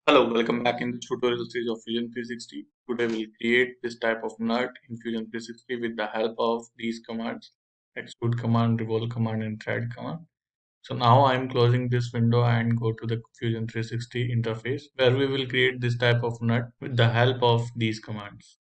Hello, welcome back in the tutorial series of Fusion 360. Today we'll create this type of nut in Fusion 360 with the help of these commands, Extrude command, Revolve command, and Thread command. So now I'm closing this window and go to the Fusion 360 interface where we will create this type of nut with the help of these commands.